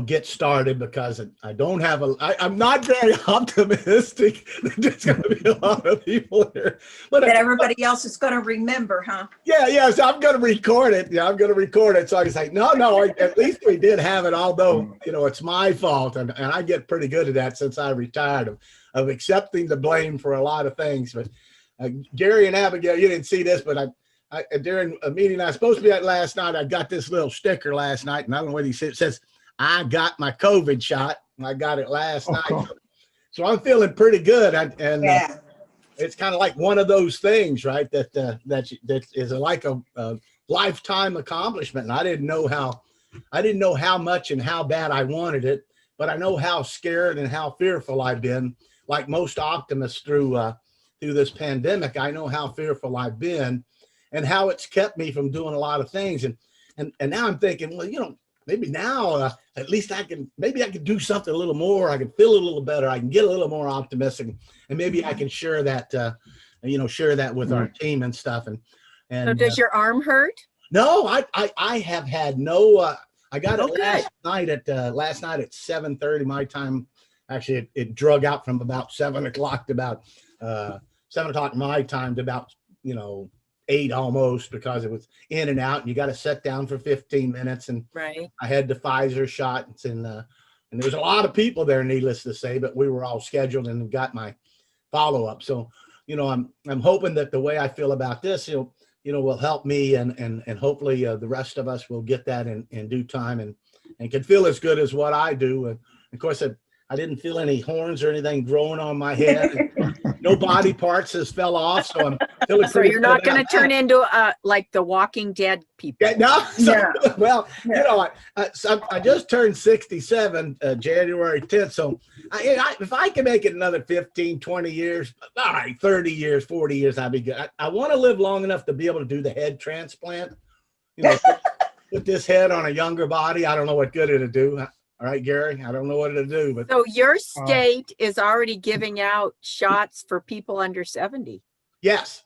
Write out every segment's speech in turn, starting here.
Get started, because I don't have I'm not very optimistic that there's going to be a lot of people here, but that everybody else is going to remember, huh? Yeah. So I'm going to record it. Yeah, I'm going to record it. So I can say, no, at least we did have it, although, it's my fault. And I get pretty good at that since I retired, of accepting the blame for a lot of things. But Gary and Abigail, you didn't see this, but I during a meeting I was supposed to be at last night, I got this little sticker last night, and I don't know what he said. It says, I got my COVID shot. I got it last night. Cool. So I'm feeling pretty good. Yeah. It's kind of like one of those things, right? That is like a lifetime accomplishment. And I didn't know how much and how bad I wanted it, but I know how scared and how fearful I've been. Like most optimists through this pandemic, I know how fearful I've been and how it's kept me from doing a lot of things. And now I'm thinking, well, maybe now at least I can do something a little more. I can feel a little better. I can get a little more optimistic, and maybe I can share that with our team and stuff. And so does your arm hurt? No, I have had no. I got it last night at 7:30 my time. Actually, it drug out from about 7 o'clock to about 7 o'clock my time to about 8 almost, because it was in and out, and you got to sit down for 15 minutes. And right. I had the Pfizer shots, and there was a lot of people there, needless to say, but we were all scheduled and got my follow-up. So, I'm hoping that the way I feel about this, will help me, and hopefully the rest of us will get that in due time and can feel as good as what I do. And of course, I didn't feel any horns or anything growing on my head. No body parts has fell off, so I'm feeling so you're not going to turn into like the Walking Dead people. Yeah, no. Well, I just turned 67 January 10th, so if I can make it another 15, 20 years, all right, 30 years, 40 years, I'd be good. I want to live long enough to be able to do the head transplant. Put this head on a younger body. I don't know what good it'll do. All right, Gary, I don't know what it'll do, but so your state is already giving out shots for people under 70. Yes.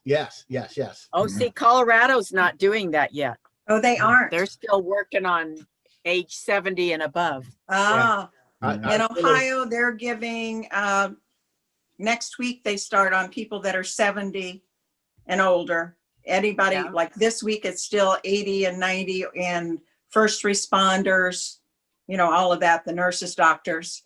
Oh, see, Colorado's not doing that yet. Oh, they aren't. They're still working on age 70 and above. Oh, in Ohio, they're giving, next week they start on people that are 70 and older. Anybody, like this week, it's still 80 and 90 and first responders, all of that, the nurses, doctors.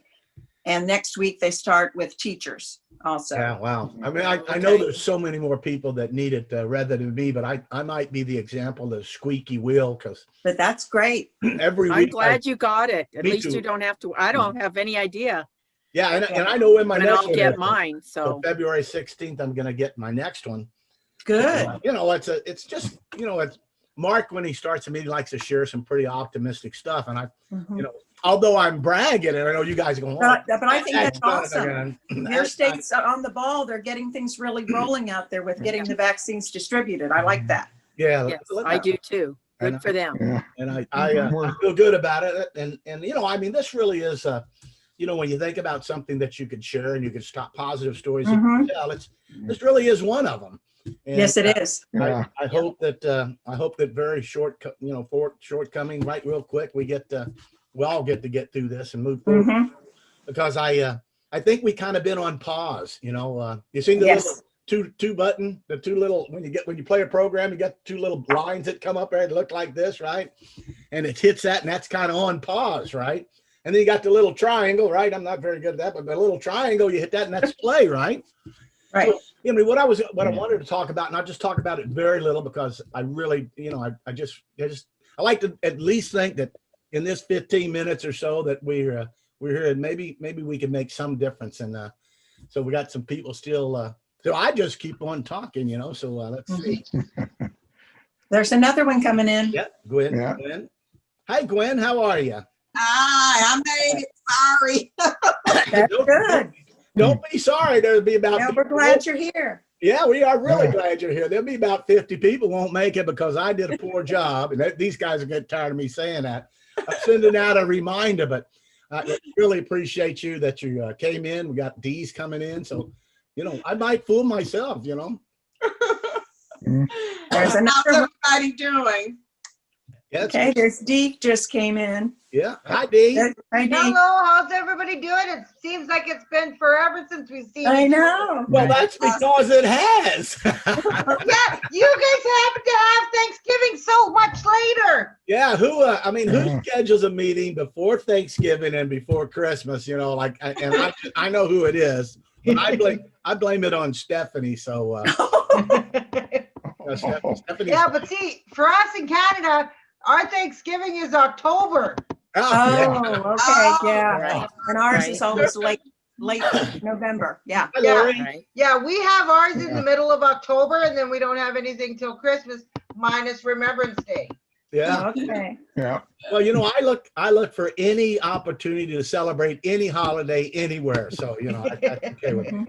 And next week they start with teachers also. Yeah, wow. I mean, I know there's so many more people that need it rather than me, but I might be the example, the squeaky wheel, because But that's great. every I'm week. glad you got it. At Me least too. you don't have to, I don't have any idea Yeah, and I know when my when next I'll one get is. mine, So so. February 16th, I'm going to get my next one. Good. You know, it's just, you know, it's Mark, when he starts a meeting, likes to share some pretty optimistic stuff. And Mhm. you know, although I'm bragging, and I know you guys are going, oh, But I think that's awesome. Your That's state's on the ball. They're getting things really rolling out there with getting the vaccines distributed. I like that. yeah, Yes, I do too. Good for them. Yeah. and I feel good about it. And you know, I mean, this really is, you know, when you think about something that you could share and you could stop positive stories, you Mhm. can tell this really is one of them. And, Yes, it is. Yeah. I hope that very shortcoming, right, real quick, we all get to get through this and move forward, Mhm. because I think we kind of been on pause. You know, you seen the Yes. little two button, the two little, when you play a program, you got two little lines that come up there that look like this, right? And it hits that, and that's kind of on pause, right? And then you got the little triangle, right? I'm not very good at that, but the little triangle, you hit that, and that's play, right? Right. So, I mean, what I wanted to talk about, and I'll just talk about it very little, because I really, you know, I like to at least think that in this 15 minutes or so that we're here, and maybe we can make some difference. And so we got some people still. So I just keep on talking, you know. So let's see. There's another one coming in. Yeah, Gwen. Yeah. Gwen. Hi, Gwen. How are you? Hi, I made it. Sorry. That's good. Don't be sorry. There'll be about. Yeah, we're glad you're here. Yeah, we are really Yeah. glad you're here. There'll be about 50 people won't make it because I did a poor job, and these guys are getting tired of me saying that. I'm sending out a reminder, but I really appreciate you that you came in. We got D's coming in, so you know I might fool myself. You know. There's How's another one. everybody doing? Yes. Okay, there's Deke just came in. Yeah. Hi, D. Hi, Deke. Hello, how's everybody doing? It seems like it's been forever since we've seen I each other. know. Well, that's because it has. Yeah, you guys happen to have Thanksgiving so much later. Yeah. I mean, who schedules a meeting before Thanksgiving and before Christmas? You know, like, and I know who it is, but I blame it on Stephanie. So, Stephanie. Yeah, but see, for us in Canada, our Thanksgiving is October. Oh, okay, yeah. Right. And ours Right. is always late November. Yeah. Hi, Yeah. Lori. Right. Yeah, we have ours in the middle of October, and then we don't have anything till Christmas, minus Remembrance Day. Yeah. Okay. Yeah. Well, you know, I look for any opportunity to celebrate any holiday anywhere. So, you know, that's okay with me.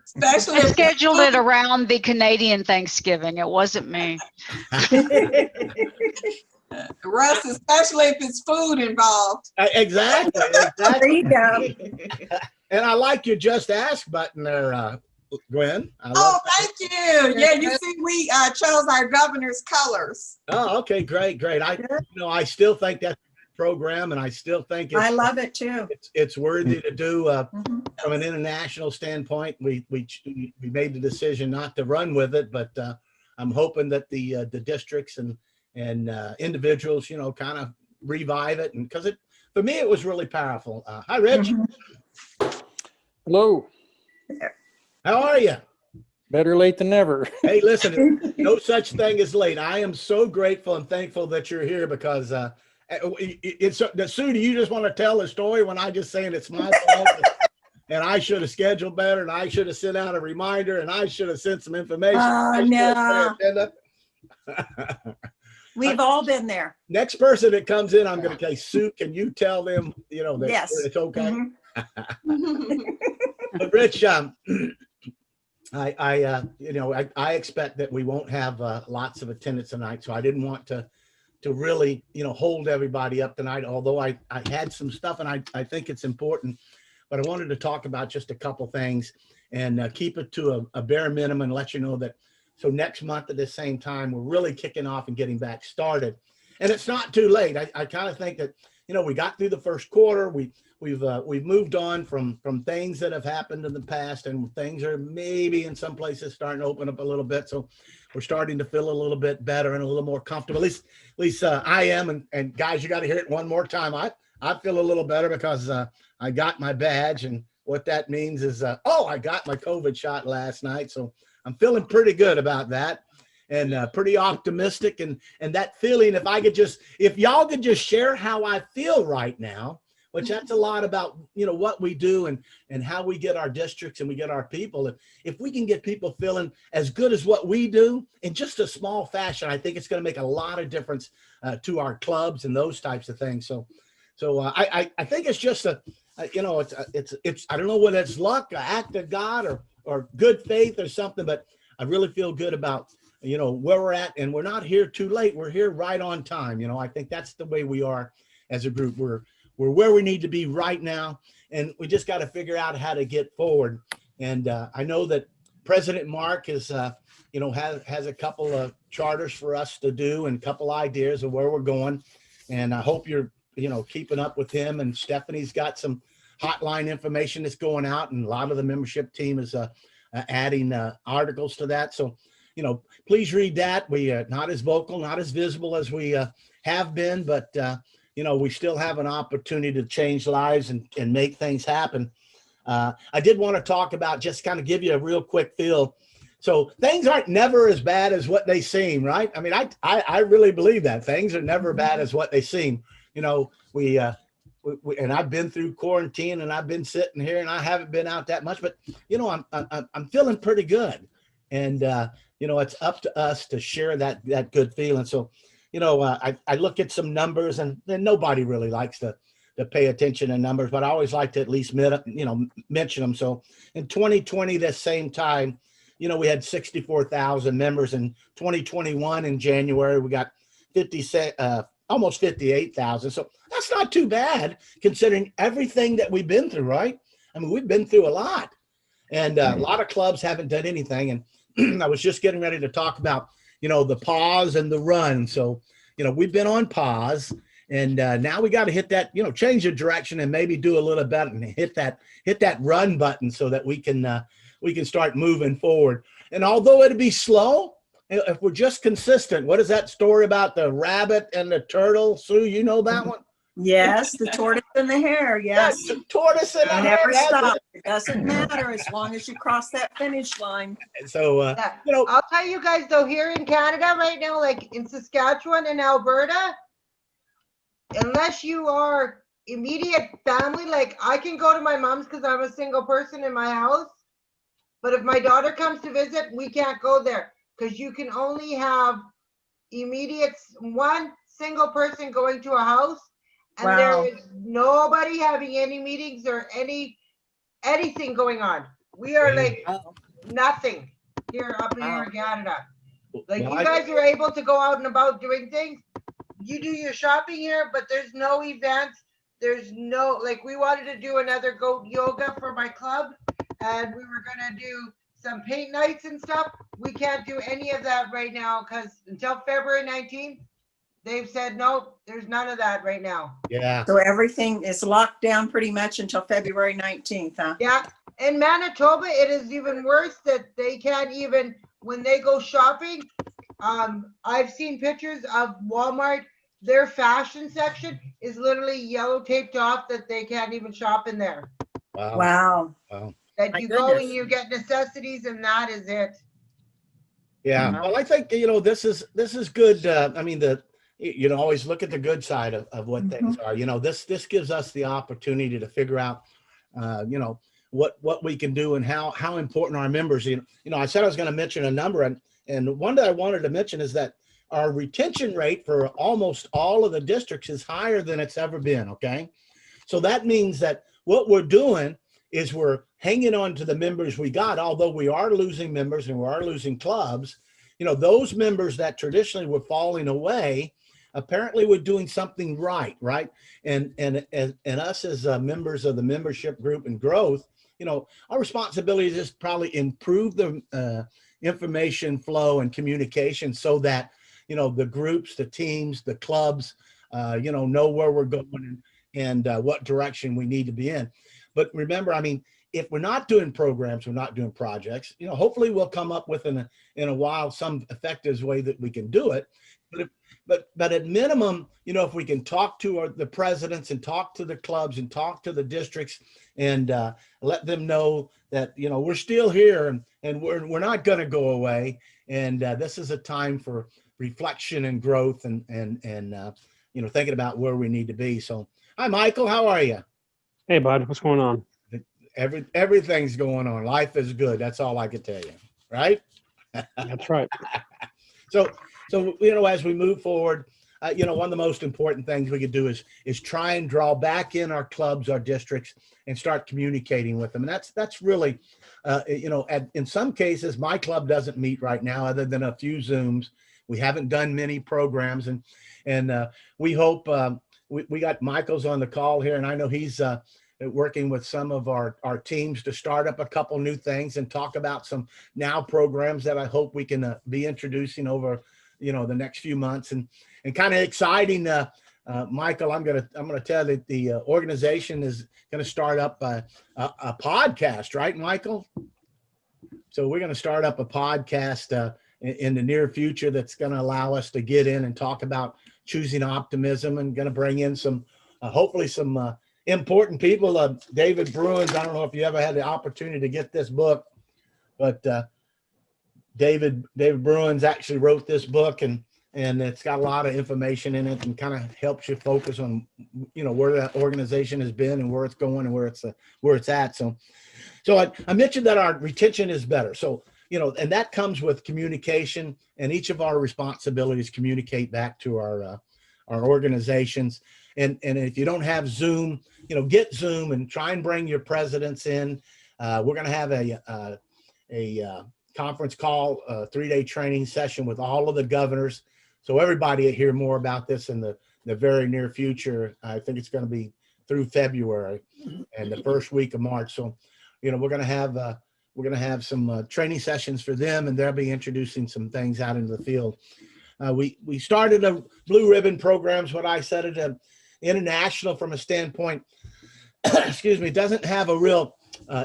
Especially I if scheduled it around the Canadian Thanksgiving. It wasn't me. Russ, especially if it's food involved. Exactly. There you go. And I like your just ask button there, Gwen. I love Oh, that. thank you. Yeah, you see, we chose our governor's colors. Oh, okay, great. I still think that's a good program, and I still think I love it too. it's worthy to do. Mhm. From an international standpoint, we made the decision not to run with it, but I'm hoping that the districts and individuals, you know, kind of revive it, and because for me it was really powerful. Hi, Rich. Mhm. Hello. How are you? Better late than never. Hey, listen, no such thing as late. I am so grateful and thankful that you're here, because Sue, do you just want to tell a story when I just saying it's my fault and I should have scheduled better, and I should have sent out a reminder, and I should have sent some information? Oh, no. No. We've all been there. Next person that comes in, I'm going to say, Sue, can you tell them, you know, that Yes. it's okay? Mhm. But Rich, I expect that we won't have lots of attendance tonight, so I didn't want to really, you know, hold everybody up tonight, although I had some stuff, and I think it's important, but I wanted to talk about just a couple things and keep it to a bare minimum and let you know that. So next month at the same time, we're really kicking off and getting back started, and it's not too late. I kind of think that, you know, we got through the first quarter. We've moved on from things that have happened in the past, and things are maybe in some places starting to open up a little bit. So we're starting to feel a little bit better and a little more comfortable. At least I am. And guys, you got to hear it one more time. I feel a little better because I got my badge, and what that means is, oh, I got my COVID shot last night. So I'm feeling pretty good about that, and pretty optimistic. And that feeling, if y'all could just share how I feel right now, which that's a lot about, what we do and how we get our districts and we get our people. If we can get people feeling as good as what we do in just a small fashion, I think it's going to make a lot of difference to our clubs and those types of things. So I think it's just it's I don't know whether it's luck, an act of God, or good faith or something, but I really feel good about, where we're at, and we're not here too late. We're here right on time. I think that's the way we are as a group. We're where we need to be right now, and we just got to figure out how to get forward. And I know that President Mark is, has a couple of charters for us to do and a couple ideas of where we're going. And I hope you're, keeping up with him. And Stephanie's got some hotline information that's going out, and a lot of the membership team is adding articles to that. So, please read that. We are not as vocal, not as visible as we have been, but we still have an opportunity to change lives and make things happen. I did want to talk about, just kind of give you a real quick feel. So things aren't never as bad as what they seem, right? I mean, I really believe that things are never bad as what they seem. We and I've been through quarantine, and I've been sitting here, and I haven't been out that much, but I'm feeling pretty good, and it's up to us to share that good feeling. So, I look at some numbers, and nobody really likes to pay attention to numbers, but I always like to at least mention them. So in 2020, this same time, we had 64,000 members. In 2021, in January, we got almost 58,000. So that's not too bad considering everything that we've been through, right? I mean, we've been through a lot, and a lot of clubs haven't done anything. And I was just getting ready to talk about, the pause and the run. So, we've been on pause, and now we got to hit that, change the direction and maybe do a little better and hit that run button so that we can start moving forward. And although it'll be slow, if we're just consistent, what is that story about the rabbit and the turtle? Sue, you know that one? Yes, the tortoise and the hare. Yes. The tortoise and the hare. Never stop. It doesn't matter as long as you cross that finish line. So, I'll tell you guys though, here in Canada right now, like in Saskatchewan and Alberta, unless you are immediate family, like I can go to my mom's because I'm a single person in my house. But if my daughter comes to visit, we can't go there because you can only have one single person going to a house. And Wow. There is nobody having any meetings or anything going on. We are like nothing here up here in Canada. Like you guys are able to go out and about doing things. You do your shopping here, but there's no events. There's no, like we wanted to do another goat yoga for my club, and we were gonna do some paint nights and stuff. We can't do any of that right now because until February 19th, they've said, no, there's none of that right now. yeah. So everything is locked down pretty much until February 19th, huh? Yeah. In Manitoba, it is even worse that they can't even, when they go shopping, I've seen pictures of Walmart, their fashion section is literally yellow taped off that they can't even shop in there. Wow. That My you go goodness. and you get necessities and that is it. Yeah. Wow. Well, I think, this is good. I mean, always look at the good side of what things are. This gives us the opportunity to figure out, what we can do and how important our members. I said I was going to mention a number, and one that I wanted to mention is that our retention rate for almost all of the districts is higher than it's ever been. Okay, so that means that what we're doing is we're hanging on to the members we got, although we are losing members and we are losing clubs. Those members that traditionally were falling away, apparently we're doing something right. And us as members of the membership group and growth, our responsibility is just probably improve the information flow and communication so that, the groups, the teams, the clubs, know where we're going and what direction we need to be in. But remember, I mean, if we're not doing programs, we're not doing projects, hopefully we'll come up with in a while some effective way that we can do it. But at minimum, you know, if we can talk to the presidents and talk to the clubs and talk to the districts and let them know that, you know, we're still here and we're not going to go away. And this is a time for reflection and growth and you know, thinking about where we need to be. So, hi, Michael, how are you? Hey, bud, what's going on? Everything's going on. Life is good. That's all I can tell you. Right? That's right. So, you know, as we move forward, you know, one of the most important things we could do is try and draw back in our clubs, our districts, and start communicating with them. And that's really, you know, in some cases, my club doesn't meet right now, other than a few Zooms. We haven't done many programs, and we hope we got Michael's on the call here, and I know he's working with some of our teams to start up a couple new things and talk about some now programs that I hope we can be introducing over, you know, the next few months, and kind of exciting. Michael, I'm gonna tell that the organization is gonna start up a podcast, right, Michael? So we're gonna start up a podcast in the near future that's gonna allow us to get in and talk about choosing optimism, and gonna bring in some hopefully some important people. David Bruins, I don't know if you ever had the opportunity to get this book, but David Bruins actually wrote this book, and it's got a lot of information in it, and kind of helps you focus on, you know, where that organization has been and where it's going and where it's at. So I mentioned that our retention is better. So, you know, and that comes with communication, and each of our responsibilities communicate back to our organizations. And if you don't have Zoom, you know, get Zoom and try and bring your presidents in. We're going to have a conference call, a 3-day training session with all of the governors. So everybody will hear more about this in the very near future. I think it's going to be through February and the first week of March. So, you know, we're going to have some training sessions for them, and they'll be introducing some things out into the field. We started a blue ribbon programs, what I said it, international from a standpoint, excuse me, doesn't have a real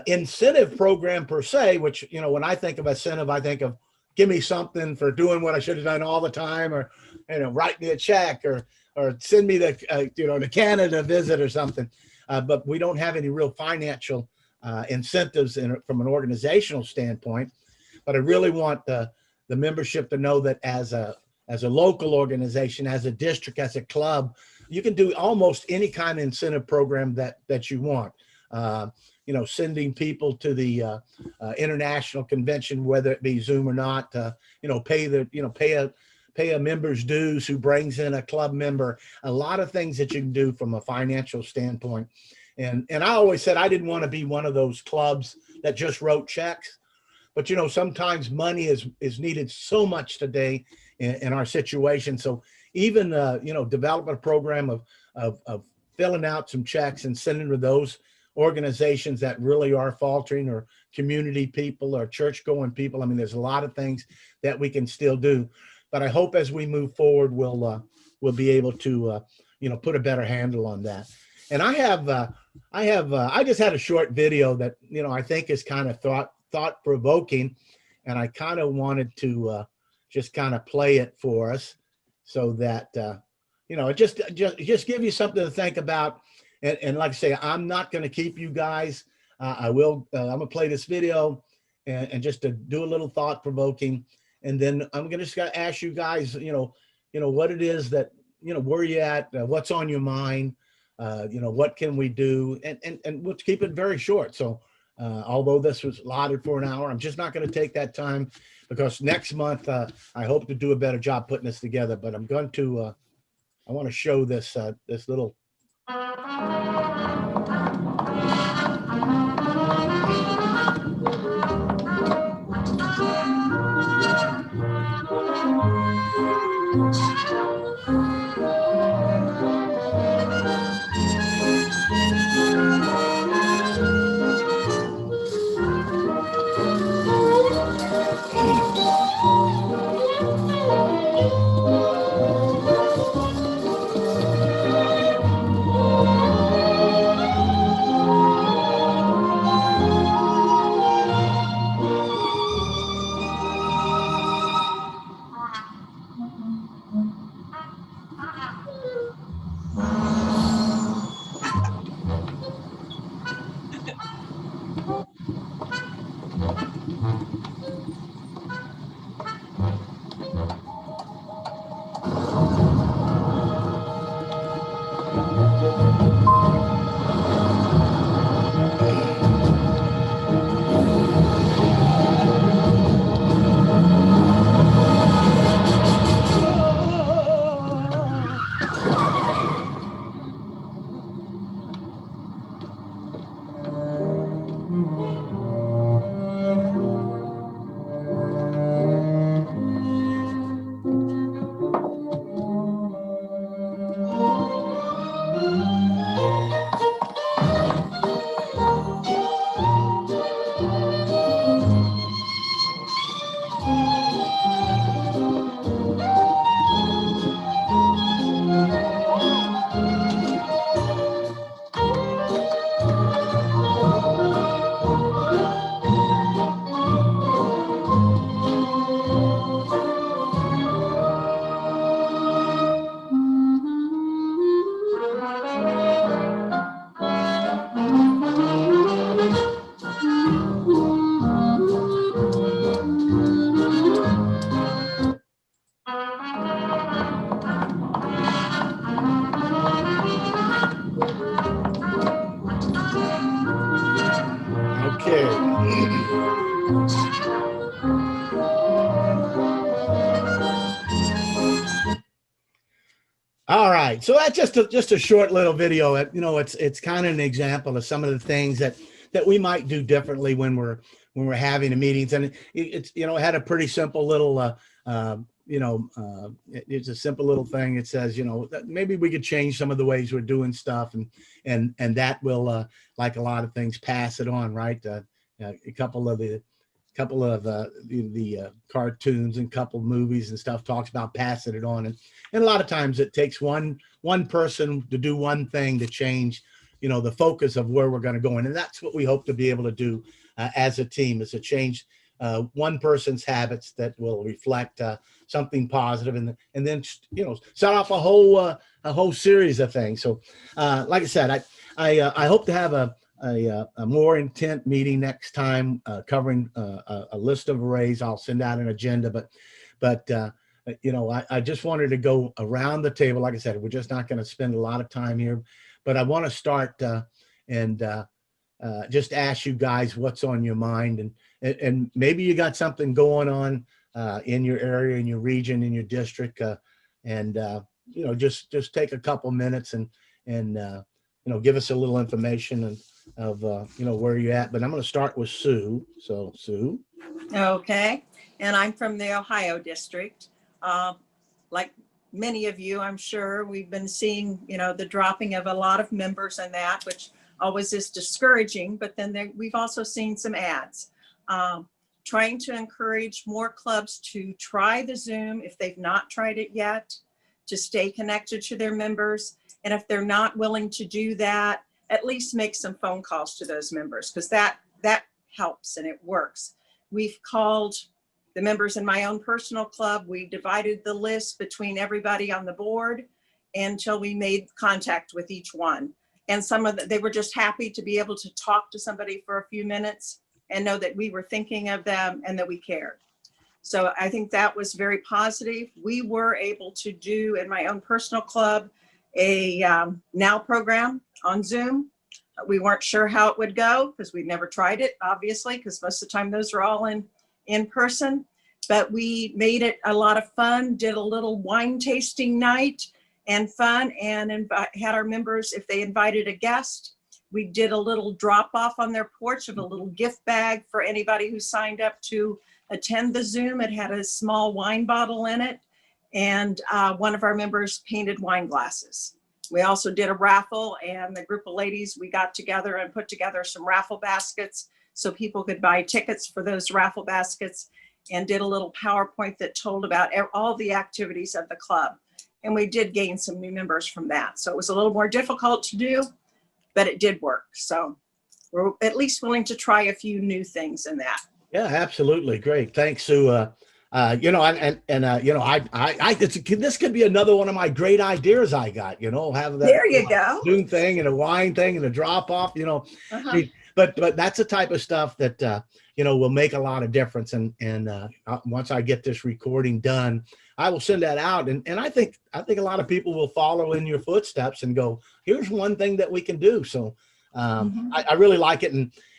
incentive program per se, which, you know, when I think of incentive, I think of give me something for doing what I should have done all the time, or, you know, write me a check, or send me to, you know, to Canada visit or something. But we don't have any real financial incentives from an organizational standpoint. But I really want the membership to know that as a local organization, as a district, as a club, you can do almost any kind of incentive program that you want. You know, sending people to the international convention, whether it be Zoom or not, you know, pay a member's dues who brings in a club member, a lot of things that you can do from a financial standpoint. And I always said I didn't want to be one of those clubs that just wrote checks. But, you know, sometimes money is needed so much today in our situation. So even, you know, developing a program of filling out some checks and sending to those organizations that really are faltering, or community people, or church going people. I mean, there's a lot of things that we can still do. But I hope as we move forward, we'll be able to, you know, put a better handle on that. And I just had a short video that, you know, I think is kind of thought provoking, and I kind of wanted to just kind of play it for us, so that you know, just give you something to think about. And like I say, I'm not going to keep you guys. I'm gonna play this video and just to do a little thought provoking, and then I'm gonna just ask you guys, you know what it is that, you know, where you at, what's on your mind, you know, what can we do, and we'll keep it very short. So although this was allotted for an hour, I'm just not going to take that time, because next month I hope to do a better job putting this together. But I'm going to I want to show this this little. right. So that's just a short little video. It's kind of an example of some of the things that we might do differently when we're having the meetings. And it's it had a pretty simple little it's a simple little thing. It says, that maybe we could change some of the ways we're doing stuff, and that will, like a lot of things, pass it on, right? A couple of the cartoons and couple of movies and stuff talks about passing it on, and a lot of times it takes one person to do one thing to change, the focus of where we're going to go in, and that's what we hope to be able to do as a team, is to change one person's habits that will reflect something positive, and then set off a whole series of things. So, like I said, I hope to have a more intent meeting next time, covering a list of arrays. I'll send out an agenda, but I just wanted to go around the table. Like I said, we're just not going to spend a lot of time here, but I want to start and just ask you guys what's on your mind, and maybe you got something going on in your area, in your region, in your district, and just take a couple minutes and give us a little information of where you're at. But I'm going to start with Sue. So Sue. Okay, and I'm from the Ohio district. Like many of you, I'm sure we've been seeing, the dropping of a lot of members and that, which always is discouraging, but then we've also seen some ads. Trying to encourage more clubs to try the Zoom if they've not tried it yet, to stay connected to their members. And if they're not willing to do that, at least make some phone calls to those members, because that helps and it works. We've called the members in my own personal club. We divided the list between everybody on the board until we made contact with each one. And they were just happy to be able to talk to somebody for a few minutes and know that we were thinking of them and that we cared. So I think that was very positive. We were able to do, in my own personal club, a Now program on Zoom. We weren't sure how it would go because we'd never tried it, obviously, because most of the time those are all in person. But we made it a lot of fun, did a little wine tasting night and fun, and had our members, if they invited a guest, we did a little drop off on their porch of a little gift bag for anybody who signed up to attend the Zoom. It had a small wine bottle in it, and one of our members painted wine glasses. We also did a raffle, and the group of ladies, we got together and put together some raffle baskets so people could buy tickets for those raffle baskets, and did a little PowerPoint that told about all the activities of the club. And we did gain some new members from that. So it was a little more difficult to do, but it did work. So we're at least willing to try a few new things in that. Yeah, absolutely. Great. Thanks, Sue. This could be another one of my great ideas I got, have that there you go. Zoom thing and a wine thing and a drop off, Uh-huh. But that's the type of stuff that, will make a lot of difference. And once I get this recording done, I will send that out. And I think a lot of people will follow in your footsteps and go, here's one thing that we can do. So I really like it.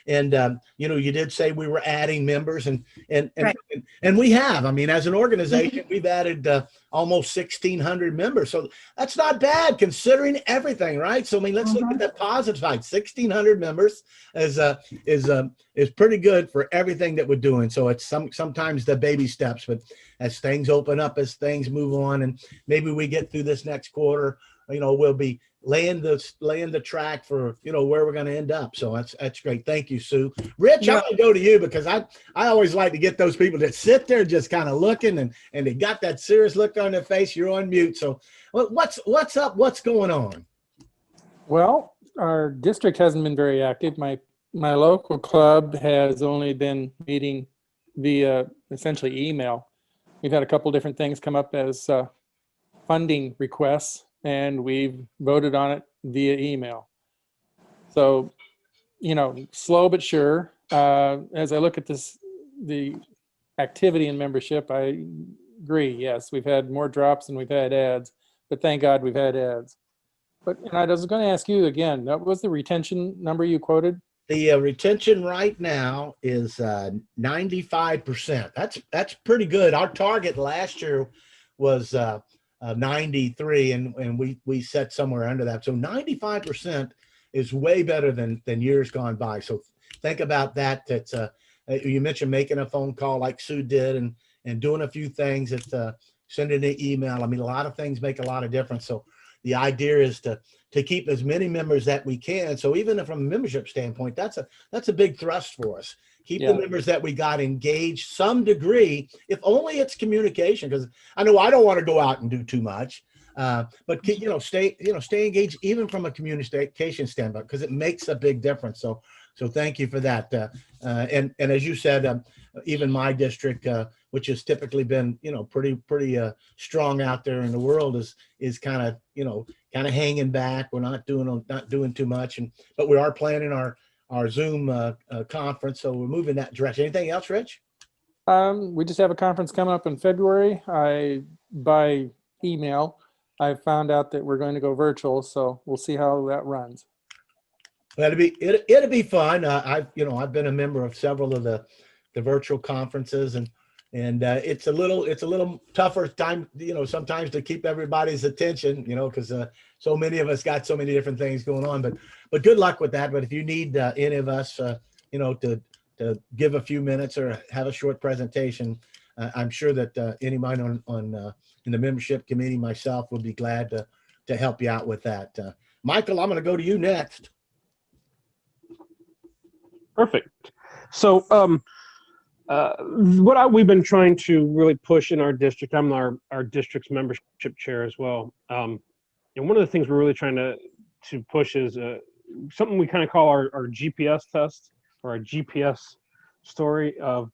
And you did say we were adding members, and Right. and we have. I mean, as an organization, we've added almost 1,600 members. So that's not bad considering everything, right? So I mean, let's look at the positive side. 1,600 members is pretty good for everything that we're doing. So it's sometimes the baby steps, but as things open up, as things move on, and maybe we get through this next quarter, we'll be laying the track for where we're going to end up. So that's great. Thank you, Sue. Rich, I'm going to go to you, because I always like to get those people that sit there just kind of looking and they got that serious look on their face. You're on mute. So what's up? What's going on? Well, our district hasn't been very active. My local club has only been meeting via essentially email. We've had a couple different things come up as funding requests, and we've voted on it via email. So, slow but sure. As I look at the activity in membership, I agree. Yes, we've had more drops than we've had ads, but thank God we've had ads. But I was going to ask you again, what was the retention number you quoted? The retention right now is 95%. That's pretty good. Our target last year was 93, and we set somewhere under that. So 95% is way better than years gone by. So think about that. That's you mentioned making a phone call like Sue did, and doing a few things, that sending an email. I mean, a lot of things make a lot of difference. So the idea is to keep as many members that we can. So even from a membership standpoint, that's a big thrust for us. Keep the members that we got engaged some degree, if only it's communication. Because I know I don't want to go out and do too much, but stay engaged even from a communication standpoint, because it makes a big difference. So thank you for that. And as you said, even my district, which has typically been pretty strong out there in the world, is kind of hanging back. We're not doing too much, but we are planning our Zoom conference, so we're moving that direction. Anything else, Rich? We just have a conference coming up in February. By email, I found out that we're going to go virtual, so we'll see how that runs. Well, it'll be fun. I've been a member of several of the virtual conferences, and it's a little tougher time, sometimes to keep everybody's attention, because so many of us got so many different things going on. But good luck with that. But if you need any of us, to give a few minutes or have a short presentation, I'm sure that anybody on in the membership committee, myself, would be glad to help you out with that. Michael, I'm going to go to you next. Perfect. So we've been trying to really push in our district, I'm our district's membership chair as well. And one of the things we're really trying to push is something we kind of call our GPS test, or our GPS story of,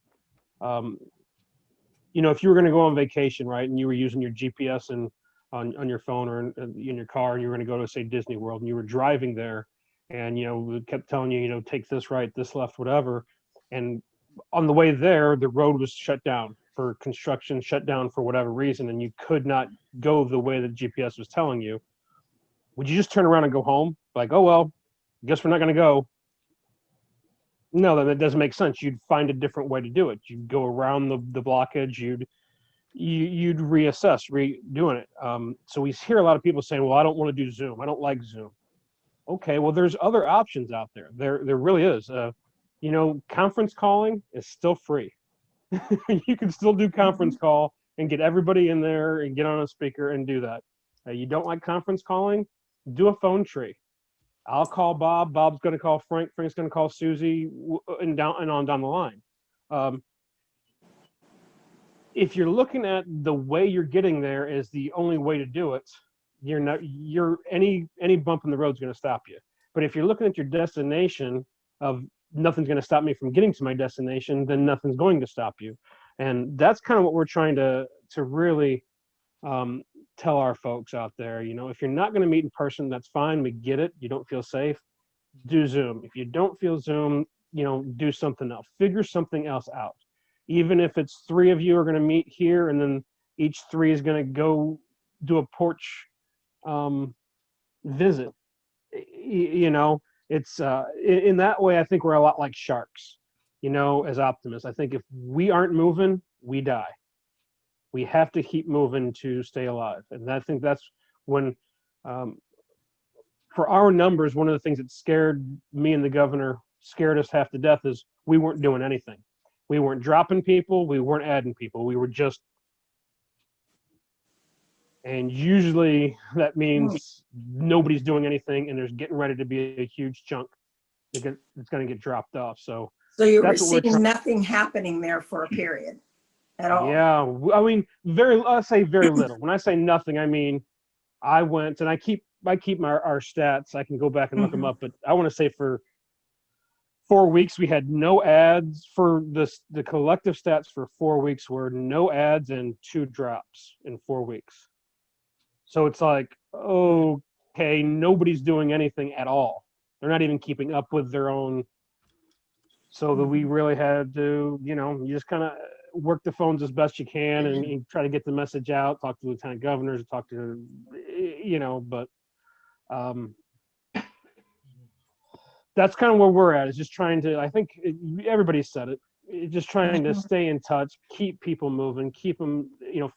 if you were going to go on vacation, right, and you were using your GPS and on your phone or in your car, and you were going to go to, say, Disney World, and you were driving there, and we kept telling you, take this right, this left, whatever, and on the way there, the road was shut down for construction, shut down for whatever reason, and you could not go the way the GPS was telling you. Would you just turn around and go home? Like, oh, well, guess we're not going to go. No, that doesn't make sense. You'd find a different way to do it. You'd go around the blockage. You'd reassess, redoing it. So we hear a lot of people saying, well, I don't want to do Zoom. I don't like Zoom. Okay, well, there's other options out there. There really is. Conference calling is still free. You can still do conference call and get everybody in there and get on a speaker and do that. You don't like conference calling? Do a phone tree. I'll call Bob. Bob's going to call Frank. Frank's going to call Susie, and on down the line. If you're looking at the way you're getting there is the only way to do it, any bump in the road is going to stop you. But if you're looking at your destination of nothing's going to stop me from getting to my destination, then nothing's going to stop you. And that's kind of what we're trying to really tell our folks out there. If you're not going to meet in person, that's fine. We get it. You don't feel safe, do Zoom. If you don't feel Zoom, do something else. Figure something else out. Even if it's 3 of you are going to meet here, and then each 3 is going to go do a porch visit. It's in that way, I think we're a lot like sharks, as optimists. I think if we aren't moving, we die. We have to keep moving to stay alive. And I think that's when, for our numbers, one of the things that scared me and the governor, scared us half to death, is we weren't doing anything. We weren't dropping people. We weren't adding people. We were just, and usually that means nobody's doing anything, and there's getting ready to be a huge chunk. It's going to get dropped off. So you were seeing nothing happening there for a period at all. Yeah, I mean, I say very little. When I say nothing, I mean, I went, and I keep our stats. I can go back and look them up, but I want to say for 4 weeks we had no ads. For the collective stats for 4 weeks were no ads and 2 drops in 4 weeks. So it's like, okay, nobody's doing anything at all. They're not even keeping up with their own. So that we really had to, you just kind of work the phones as best you can and try to get the message out, talk to lieutenant governors, talk to, but that's kind of where we're at, is just trying to, I think everybody said it, just trying to stay in touch, keep people moving, keep them,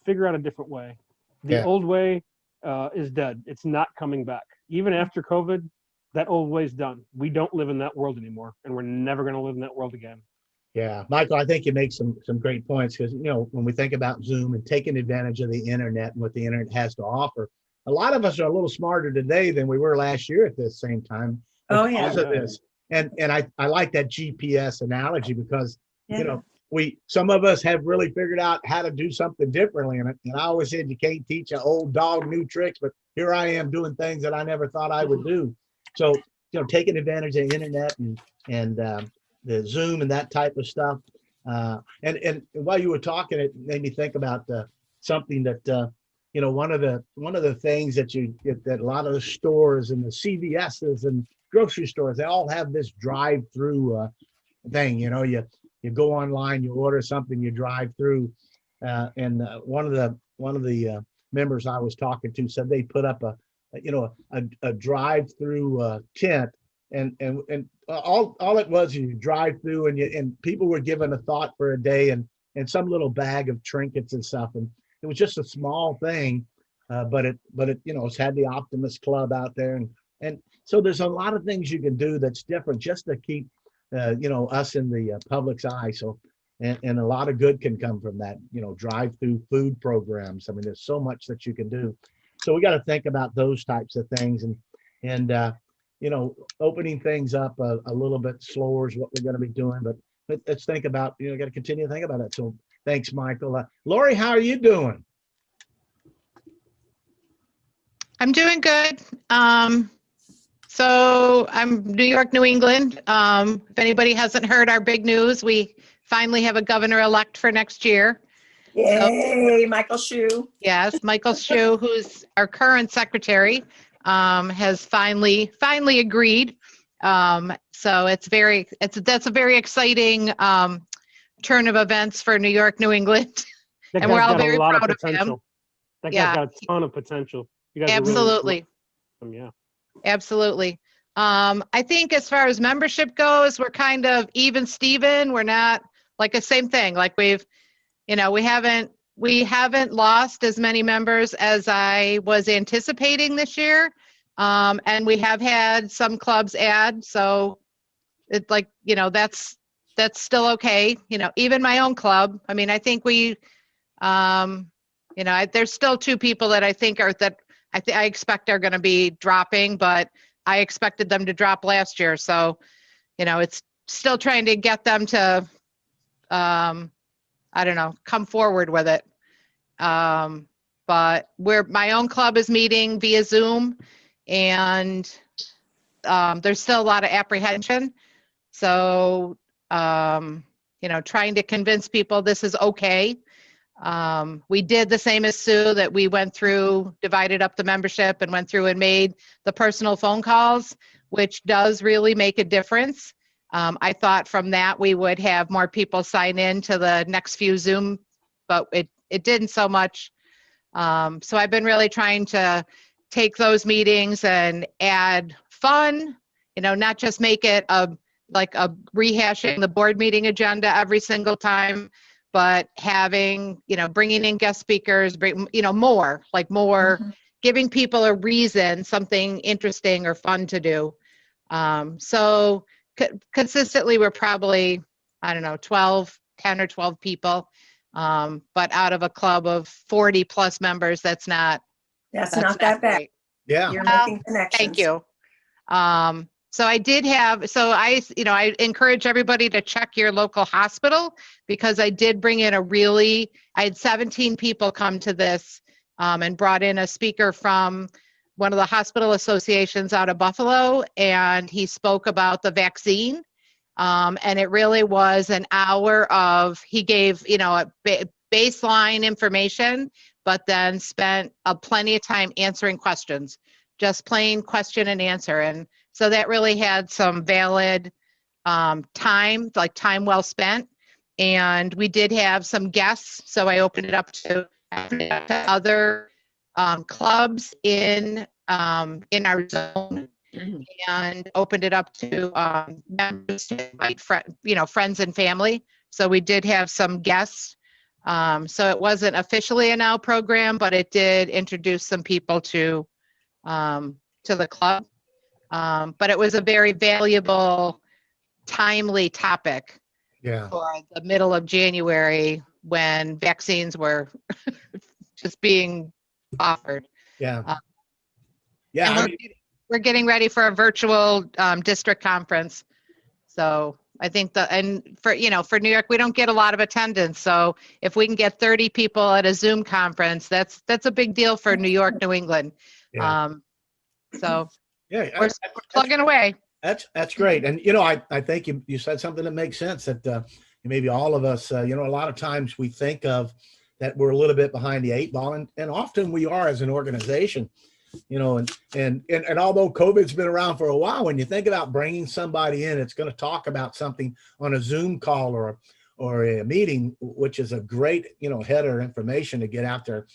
figure out a different way. The Yeah. old way is dead. It's not coming back. Even after COVID, that old way's done. We don't live in that world anymore, and we're never going to live in that world again. Yeah, Michael, I think you make some great points because, you know, when we think about Zoom and taking advantage of the internet and what the internet has to offer, a lot of us are a little smarter today than we were last year at this same time Oh, yeah. because of this. And I like that GPS analogy because, you know, some of us have really figured out how to do something differently. And I always said you can't teach an old dog new tricks, but here I am doing things that I never thought I would do. So, you know, taking advantage of the internet and the Zoom and that type of stuff. And while you were talking, it made me think about something that you know, one of the things that that a lot of the stores and the CVSs and grocery stores, they all have this drive-through thing. You know, you go online, you order something, you drive through, and one of the members I was talking to said they put up a drive-through tent. And all it was, you drive through and people were given a thought for a day and some little bag of trinkets and stuff. And it was just a small thing, but it, you know, it's had the Optimist Club out there. And so there's a lot of things you can do that's different just to keep, you know, us in the public's eye. So, and a lot of good can come from that, you know, drive through food programs. I mean, there's so much that you can do. So we got to think about those types of things and you know, opening things up a little bit slower is what we're going to be doing, but let's think about, you know, got to continue to think about it. So thanks, Michael. Lori, how are you doing? I'm doing good. So I'm New York, New England. If anybody hasn't heard our big news, we finally have a governor-elect for next year. Yay, Michael Shue. Yes, Michael Shue, who's our current secretary, has finally agreed. So that's a very exciting turn of events for New York, New England, That and we're guy's all got very a lot proud of of him. potential. That guy's Yeah. got a ton of potential. You guys are really Absolutely. yeah. Absolutely. I think as far as membership goes, we're kind of even Steven. We're not like the same thing. Like we haven't lost as many members as I was anticipating this year. And we have had some clubs add. So it's like, you know, that's still okay. You know, even my own club. I mean, I think we, you know, there's still 2 people that I think I expect are going to be dropping, but I expected them to drop last year. So, you know, it's still trying to get them to, I don't know, come forward with it. But my own club is meeting via Zoom, and there's still a lot of apprehension. So, you know, trying to convince people this is okay. We did the same as Sue, that we went through, divided up the membership and went through and made the personal phone calls, which does really make a difference. I thought from that we would have more people sign in to the next few Zoom, but it didn't so much. So I've been really trying to take those meetings and add fun, you know, not just make it like a rehashing the board meeting agenda every single time, but having, you know, bringing in guest speakers, you know, more, giving people a reason, something interesting or fun to do. So consistently, we're probably, I don't know, 10 or 12 people. But out of a club of 40 plus members, that's not Not that bad. great. Yeah. You're making connections. Thank you. So I encourage everybody to check your local hospital, because I did bring in I had 17 people come to this, and brought in a speaker from one of the hospital associations out of Buffalo, and he spoke about the vaccine. And it really was an hour he gave, you know, baseline information, but then spent plenty of time answering questions, just plain question and answer. And so that really had some valid time well spent. And we did have some guests. So I opened it up to other clubs in our zone, and opened it up to members to invite friends and family. So we did have some guests So it wasn't officially a now program, but it did introduce some people to the club. But it was a very valuable, timely topic Yeah. for the middle of January when vaccines were just being offered. Yeah. Uh, Yeah. And I mean, we're getting ready for a virtual district conference. So I think and for New York, we don't get a lot of attendance. So if we can get 30 people at a Zoom conference, that's a big deal for New York, New England. yeah. So Yeah. we're plugging away. That's great. And, you know, I think you said something that makes sense that maybe all of us, you know, a lot of times we think of that we're a little bit behind the 8 ball, and often we are as an organization, you know, and although COVID's been around for a while, when you think about bringing somebody in, it's going to talk about something on a Zoom call or a meeting, which is a great, you know, header information to get out there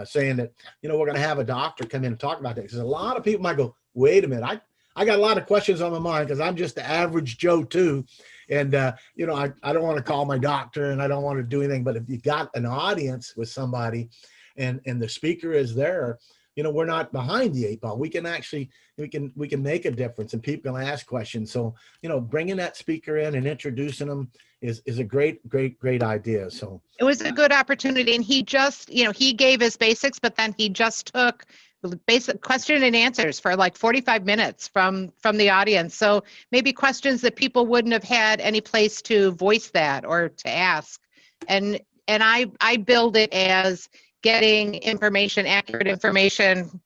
saying that, you know, we're going to have a doctor come in and talk about that. Because a lot of people might go, wait a minute, I got a lot of questions on my mind because I'm just the average Joe too. And, you know, I don't want to call my doctor and I don't want to do anything, but if you got an audience with somebody and the speaker is there, you know, we're not behind the 8 ball. We can actually, we can make a difference and people can ask questions. So, you know, bringing that speaker in and introducing them is a great idea. So it was a good opportunity. And he just, you know, he gave his basics, but then he just took basic question and answers for like 45 minutes from the audience. So maybe questions that people wouldn't have had any place to voice that or to ask. And I build it as getting information, accurate information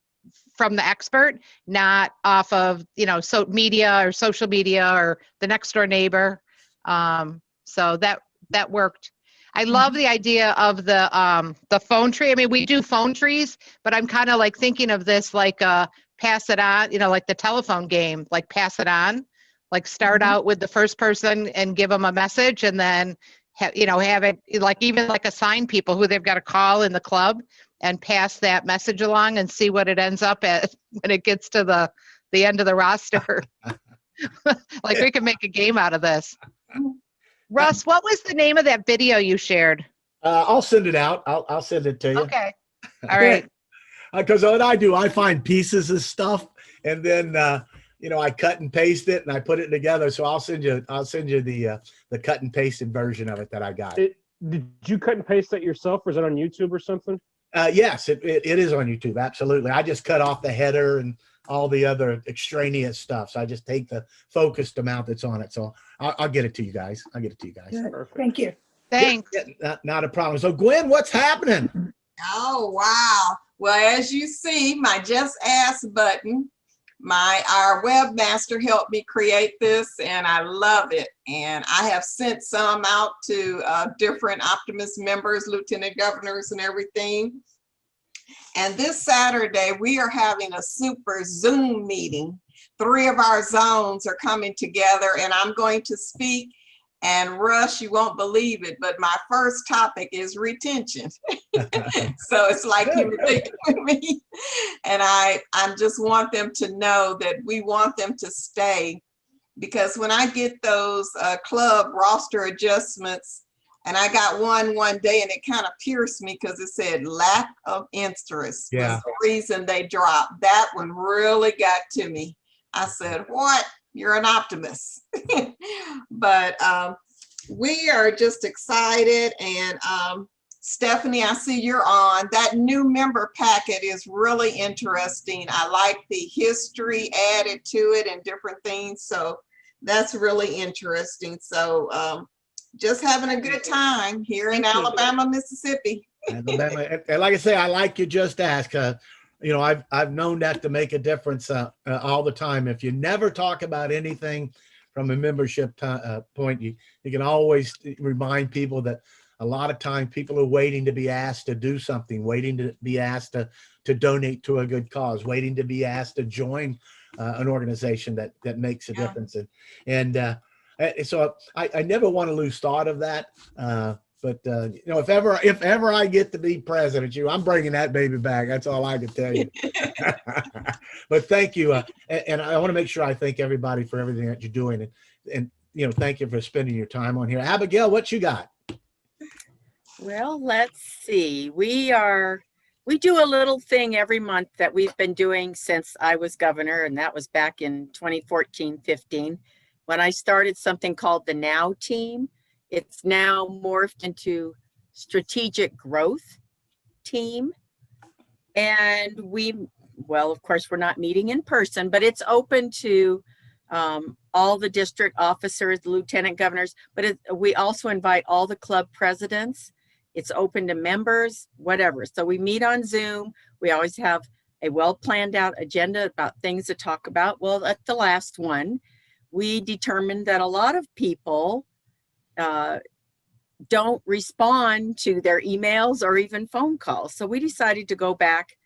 from the expert, not off of, you know, media or social media or the next door neighbor. So that worked. I love the idea of the phone tree. I mean, we do phone trees, but I'm kind of like thinking of this like pass it on, you know, like the telephone game, like pass it on, like start out with the first person and give them a message and then have it like even like assign people who they've got to call in the club and pass that message along and see what it ends up at when it gets to the end of the roster. Like we can make a game out of this. Russ, what was the name of that video you shared? I'll send it out. I'll send it to you. Okay. All right. Because what I do, I find pieces of stuff and then, you know, I cut and paste it and I put it together. So I'll send you the cut and pasted version of it that I got. Did you cut and paste that yourself, or is it on YouTube or something? Yes, it is on YouTube. Absolutely. I just cut off the header and all the other extraneous stuff. So I just take the focused amount that's on it. So I'll get it to you guys. Perfect. Thank you. Thanks. Yeah, not a problem. So Gwen, what's happening? Oh, wow. Well, as you see, my Just Ask button, our webmaster helped me create this and I love it. And I have sent some out to different Optimus members, lieutenant governors and everything. And this Saturday, we are having a super Zoom meeting. 3 of our zones are coming together and I'm going to speak. And Russ, you won't believe it, but my first topic is retention. So it's like you were thinking with me. And I just want them to know that we want them to stay, because when I get those club roster adjustments, and I got one day and it kind of pierced me because it said lack of interest was the reason they dropped. That one really got to me. I said, what? You're an optimist. But we are just excited. And Stephanie, I see you're on. That new member packet is really interesting. I like the history added to it and different things. So that's really interesting. So just having a good time here in Alabama, Mississippi. And like I say, I like you Just Ask. You know, I've known that to make a difference all the time. If you never talk about anything from a membership point, you can always remind people that a lot of times people are waiting to be asked to do something, waiting to be asked to donate to a good cause, waiting to be asked to join an organization that makes a difference. And so I never want to lose thought of that. But you know, if ever I get to be president, I'm bringing that baby back. That's all I can tell you. But thank you, and I want to make sure I thank everybody for everything that you're doing, and you know, thank you for spending your time on here. Abigail, what you got? Well, let's see. We do a little thing every month that we've been doing since I was governor, and that was back in 2014-15 when I started something called the Now Team. It's now morphed into Strategic Growth Team. And well, of course, we're not meeting in person, but it's open to all the district officers, the lieutenant governors, but we also invite all the club presidents. It's open to members, whatever. So we meet on Zoom. We always have a well planned out agenda about things to talk about. Well, at the last one, we determined that a lot of people don't respond to their emails or even phone calls. So we decided to go back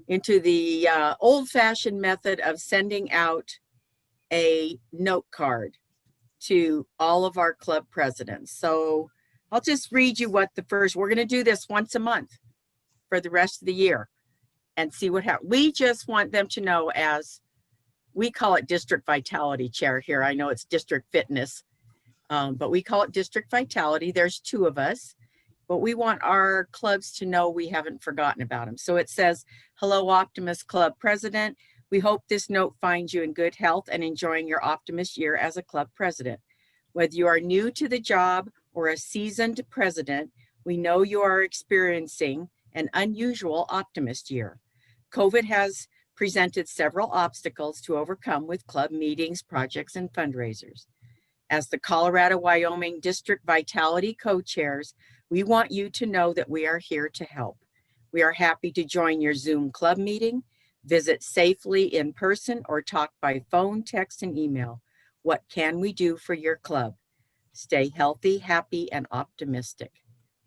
into the old-fashioned method of sending out a note card to all of our club presidents. So I'll just read you what we're going to do this once a month for the rest of the year and see what happens. We just want them to know, as we call it District Vitality Chair here. I know it's District Fitness, but we call it District Vitality. There's 2 of us, but we want our clubs to know we haven't forgotten about them. So it says, hello, Optimist Club President. We hope this note finds you in good health and enjoying your Optimist year as a club president. Whether you are new to the job or a seasoned president, we know you are experiencing an unusual Optimist year. COVID has presented several obstacles to overcome with club meetings, projects, and fundraisers. As the Colorado-Wyoming District Vitality Co-Chairs, we want you to know that we are here to help. We are happy to join your Zoom club meeting, visit safely in person, or talk by phone, text, and email. What can we do for your club? Stay healthy, happy, and optimistic.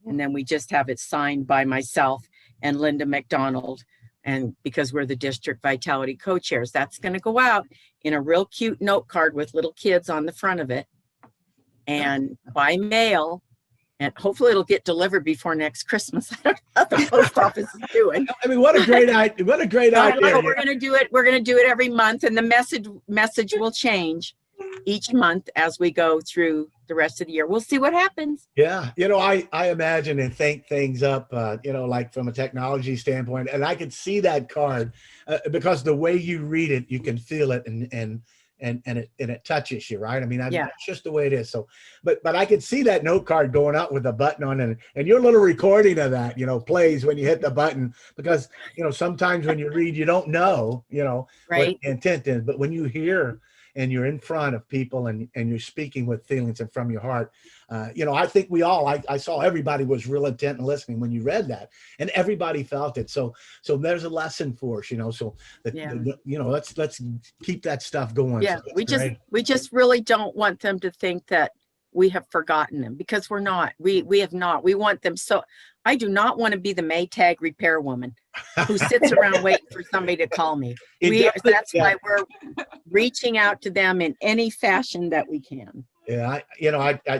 And then we just have it signed by myself and Linda McDonald. And because we're the District Vitality Co-Chairs, that's going to go out in a real cute note card with little kids on the front of it and by mail. And hopefully it'll get delivered before next Christmas. I don't know how the post office is doing. I mean, what a great idea. What a great idea. We're going to do it. We're going to do it every month. And the message will change each month as we go through the rest of the year. We'll see what happens. Yeah. You know, I imagine and think things up, you know, like from a technology standpoint, and I could see that card because the way you read it, you can feel it and it touches you, right? I mean, Yeah. that's just the way it is. So, but I could see that note card going out with a button on it, and your little recording of that, you know, plays when you hit the button, because, you know, sometimes when you read, you don't know, you know, Right. what the intent is, but when you hear and you're in front of people and you're speaking with feelings and from your heart, you know, I think we all, I saw everybody was real intent and listening when you read that, and everybody felt it. So there's a lesson for us, you know, so that, Yeah. you know, let's keep that stuff going. Yeah, So that's we just really don't want them to think that we have forgotten them, because we're not. We have not. We want them. So I do not want to be the Maytag repair woman who sits around waiting for somebody to call me. That's why we're reaching out to them in any fashion that we can. Yeah,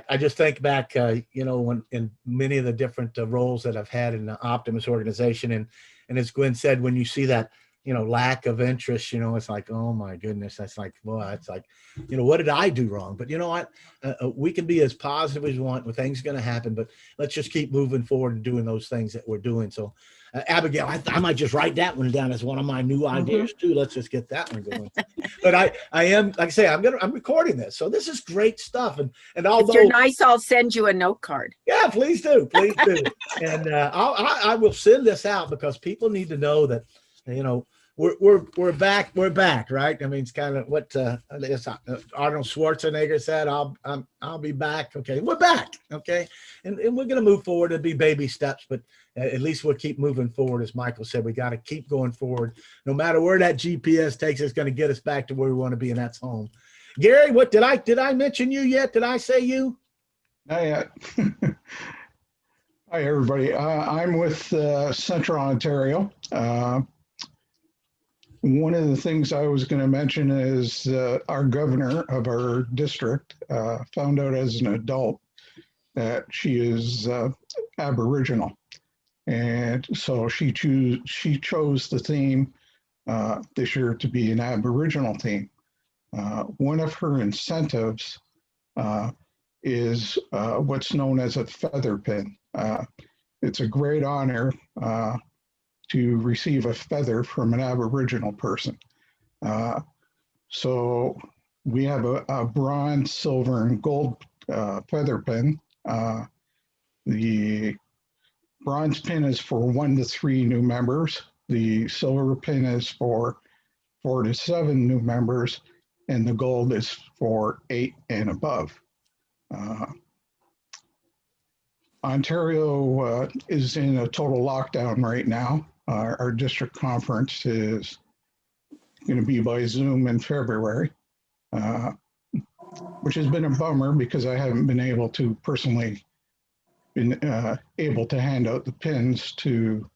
I just think back, you know, when in many of the different roles that I've had in the Optimus organization, and as Gwen said, when you see that, you know, lack of interest, you know, it's like, oh my goodness, that's like, well, that's like, you know, what did I do wrong? But you know what, we can be as positive as we want, when things going to happen, but let's just keep moving forward and doing those things that we're doing. So Abigail, I might just write that one down as one of my new ideas too. Let's just get that one going. But I am, like I say, I'm recording this, so this is great stuff. And although if you're nice, I'll send you a note card. Yeah, please do, and I will send this out, because people need to know that, you know, we're back, right? I mean, it's kind of what Arnold Schwarzenegger said, I'll be back. Okay, we're back. Okay, and we're going to move forward. It'll be baby steps, but at least we'll keep moving forward. As Michael said, we got to keep going forward. No matter where that GPS takes us, it's going to get us back to where we want to be, and that's home. Gary, what did I mention you yet? Did I say you? Not yet. Hi, everybody. I'm with Central Ontario. One of the things I was going to mention is our governor of our district found out as an adult that she is Aboriginal. And so she chose the theme this year to be an Aboriginal theme. One of her incentives is what's known as a feather pin. It's a great honor to receive a feather from an Aboriginal person. So we have a bronze, silver, and gold feather pin. The bronze pin is for 1 to 3 new members. The silver pin is for 4 to 7 new members, and the gold is for 8 and above. Ontario is in a total lockdown right now. Our district conference is going to be by Zoom in February, which has been a bummer because I haven't been able to personally able to hand out the pins to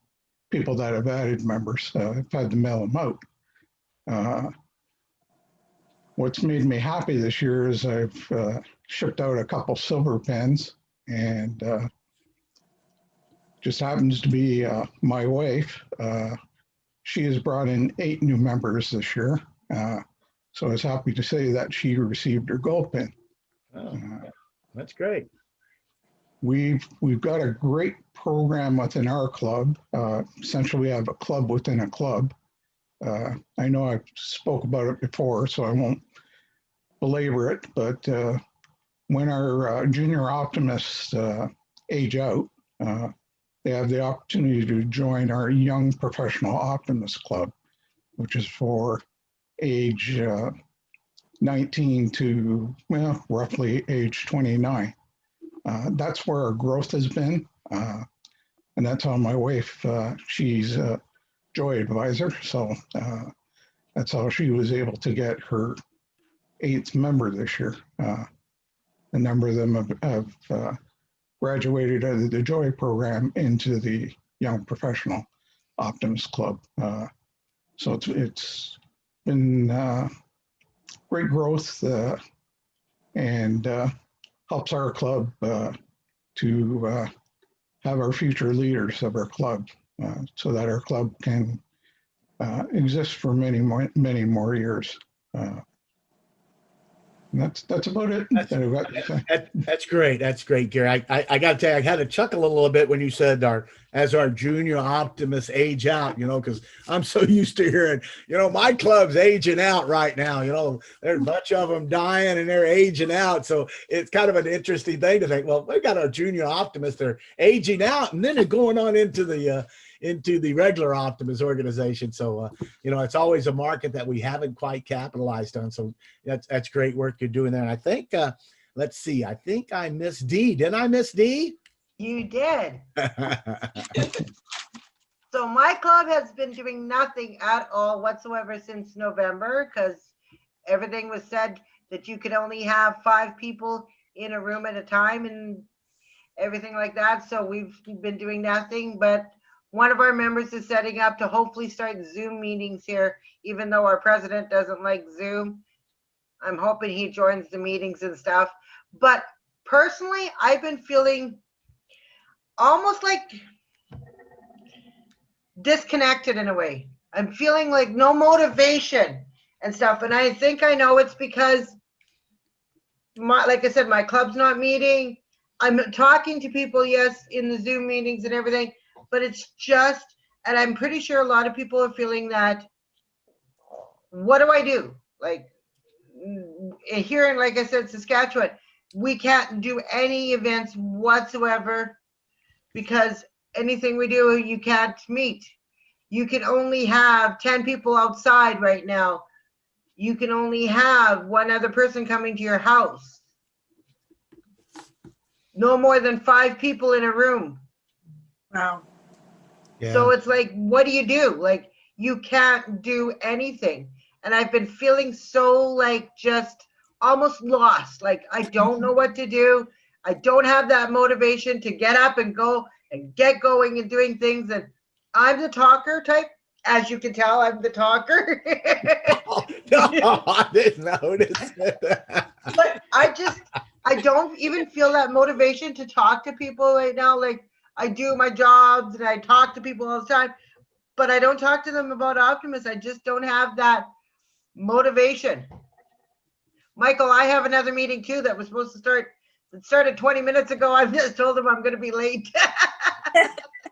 people that have added members. I've had to mail them out. What's made me happy this year is I've shipped out a couple silver pins, and just happens to be my wife. She has brought in 8 new members this year. So I was happy to say that she received her gold pin. Oh, that's great. We've got a great program within our club. Essentially, we have a club within a club. I know I spoke about it before, so I won't belabor it, but when our junior optimists age out, they have the opportunity to join our Young Professional Optimist Club, which is for age 19 to, well, roughly age 29. That's where our growth has been. And that's how my wife, she's a Joy advisor. So that's how she was able to get her 8th member this year. A number of them have graduated out of the Joy program into the Young Professional Optimist Club. So it's been great growth and helps our club to have our future leaders of our club so that our club can exist for many more years. That's about it. That's great. That's great, Gary. I got to tell you, I had to chuckle a little bit when you said as our junior optimists age out, because I'm so used to hearing, my club's aging out right now. There's a bunch of them dying and they're aging out. So it's kind of an interesting thing to think, well, we've got our junior optimists, they're aging out, and then they're going on into the regular optimist organization. So, it's always a market that we haven't quite capitalized on. So that's great work you're doing there. And I think, let's see, I think I missed Dee. Didn't I miss Dee? You did. So my club has been doing nothing at all whatsoever since November, because everything was said that you could only have 5 people in a room at a time and everything like that. So we've been doing nothing, but one of our members is setting up to hopefully start Zoom meetings here, even though our president doesn't like Zoom. I'm hoping he joins the meetings and stuff. But personally, I've been feeling almost like disconnected in a way. I'm feeling like no motivation and stuff. And I think I know it's because, like I said, my club's not meeting. I'm talking to people, yes, in the Zoom meetings and everything, but it's just, and I'm pretty sure a lot of people are feeling that, what do I do? Like here in, like I said, Saskatchewan, we can't do any events whatsoever because anything we do, you can't meet. You can only have 10 people outside right now. You can only have 1 other person coming to your house. No more than 5 people in a room. Wow. Yeah. So it's like, what do you do? Like, you can't do anything. And I've been feeling so like just almost lost. Like, I don't know what to do. I don't have that motivation to get up and go and get going and doing things. And I'm the talker type. As you can tell, I'm the talker. No, I didn't notice that. But I don't even feel that motivation to talk to people right now. Like, I do my jobs and I talk to people all the time, but I don't talk to them about Optimus. I just don't have that motivation. Michael, I have another meeting too that was supposed to start It started 20 minutes ago. I just told them I'm going to be late.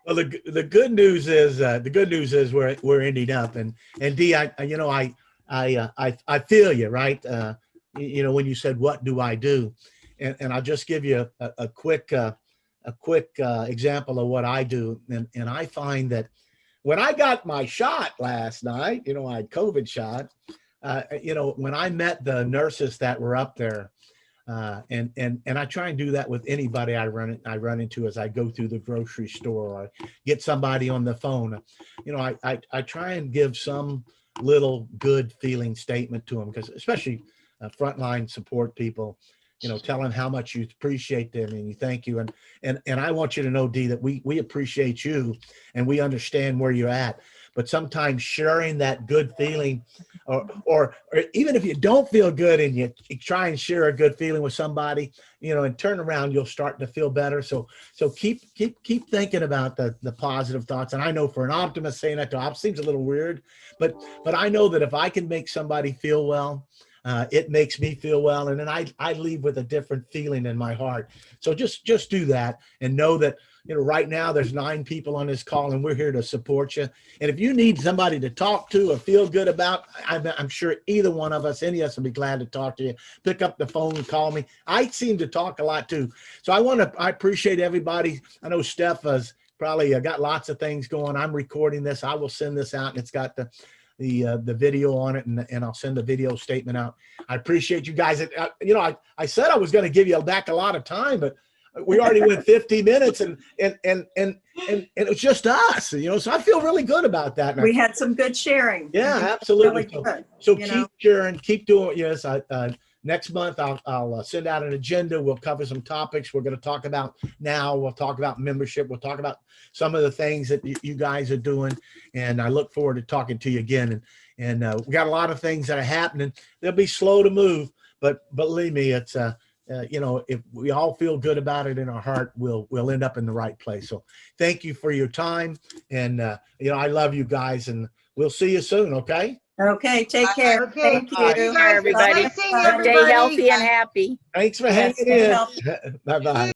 Well, the good news is we're ending up, and Dee, I feel you, right? When you said what do I do, and I'll just give you a quick example of what I do, and I find that when I got my shot last night, I had COVID shot. When I met the nurses that were up there. And I try and do that with anybody I run into as I go through the grocery store or get somebody on the phone. I try and give some little good feeling statement to them, because especially frontline support people, tell them how much you appreciate them and you thank you. And I want you to know, Dee, that we appreciate you and we understand where you're at. But sometimes sharing that good feeling, or even if you don't feel good and you try and share a good feeling with somebody, and turn around, you'll start to feel better. So keep thinking about the positive thoughts. And I know for an optimist, saying that to optimist seems a little weird, but I know that if I can make somebody feel well, it makes me feel well. And then I leave with a different feeling in my heart. So just do that and know that, right now there's 9 people on this call and we're here to support you. And if you need somebody to talk to or feel good about, I'm sure either one of us, any of us will be glad to talk to you. Pick up the phone and call me. I seem to talk a lot too. So I appreciate everybody. I know Steph has probably got lots of things going. I'm recording this. I will send this out, and it's got the video on it, and I'll send the video statement out. I appreciate you guys. I said I was going to give you back a lot of time, but we already went 50 minutes and it was just us, so I feel really good about that. We had some good sharing. Yeah, absolutely. Really good, so keep sharing, keep doing it. Yes. Next month, I'll send out an agenda. We'll cover some topics we're going to talk about now. We'll talk about membership. We'll talk about some of the things that you guys are doing. And I look forward to talking to you again. And we got a lot of things that are happening. They'll be slow to move, but believe me, it's if we all feel good about it in our heart, we'll end up in the right place. So thank you for your time. And, I love you guys, and we'll see you soon. Okay. Okay. Take care. Okay. Thank you. You guys, everybody. nice seeing Stay everybody. healthy and happy. Thanks for Yes, hanging in. stay healthy. Bye-bye.